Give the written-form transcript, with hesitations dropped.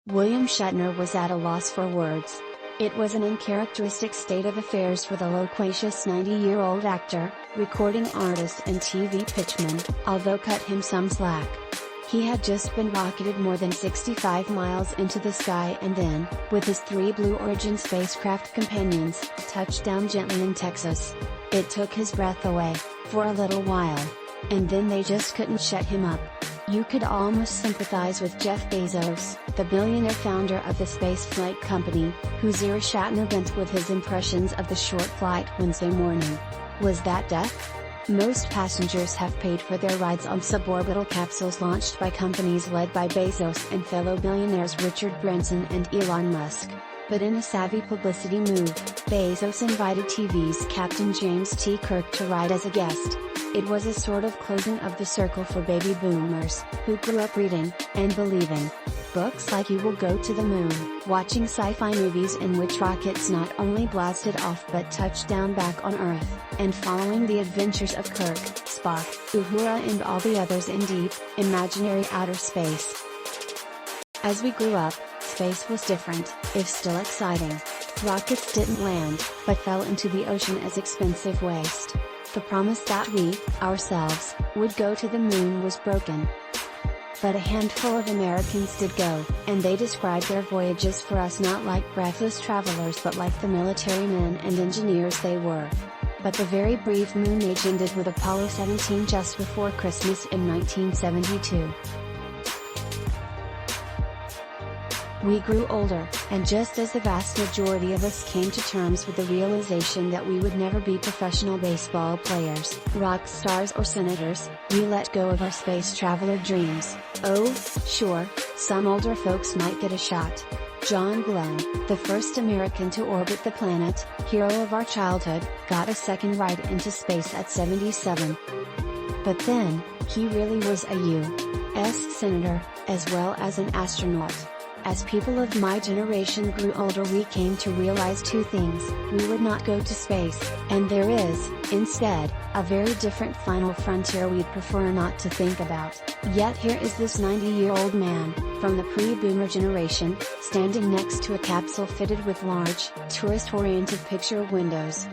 William Shatner was at a loss for words. It was an uncharacteristic state of affairs for the loquacious 90-year-old actor, recording artist and TV pitchman, although cut him some slack. He had just been rocketed more than 65 miles into the sky and then, with his 3 Blue Origin spacecraft companions, touched down gently in Texas. It took his breath away, for a little while. And then they just couldn't shut him up. You could almost sympathize with Jeff Bezos, the billionaire founder of the spaceflight company, whose ear Shatner bent with his impressions of the short flight Wednesday morning. Was that death? Most passengers have paid for their rides on suborbital capsules launched by companies led by Bezos and fellow billionaires Richard Branson and Elon Musk. But in a savvy publicity move, Bezos invited TV's Captain James T. Kirk to ride as a guest. It was a sort of closing of the circle for baby boomers, who grew up reading, and believing, books like You Will Go to the Moon, watching sci-fi movies in which rockets not only blasted off but touched down back on Earth, and following the adventures of Kirk, Spock, Uhura and all the others in deep, imaginary outer space. As we grew up, space was different, if still exciting. Rockets didn't land, but fell into the ocean as expensive waste. The promise that we, ourselves, would go to the moon was broken. But a handful of Americans did go, and they described their voyages for us not like breathless travelers but like the military men and engineers they were. But the very brief moon age ended with Apollo 17 just before Christmas in 1972. We grew older, and just as the vast majority of us came to terms with the realization that we would never be professional baseball players, rock stars or senators, we let go of our space traveler dreams. Oh, sure, some older folks might get a shot. John Glenn, the first American to orbit the planet, hero of our childhood, got a second ride into space at 77. But then, he really was a U.S. senator, as well as an astronaut. As people of my generation grew older, we came to realize 2 things: we would not go to space, and there is, instead, a very different final frontier we'd prefer not to think about. Yet here is this 90-year-old man, from the pre-boomer generation, standing next to a capsule fitted with large, tourist-oriented picture windows.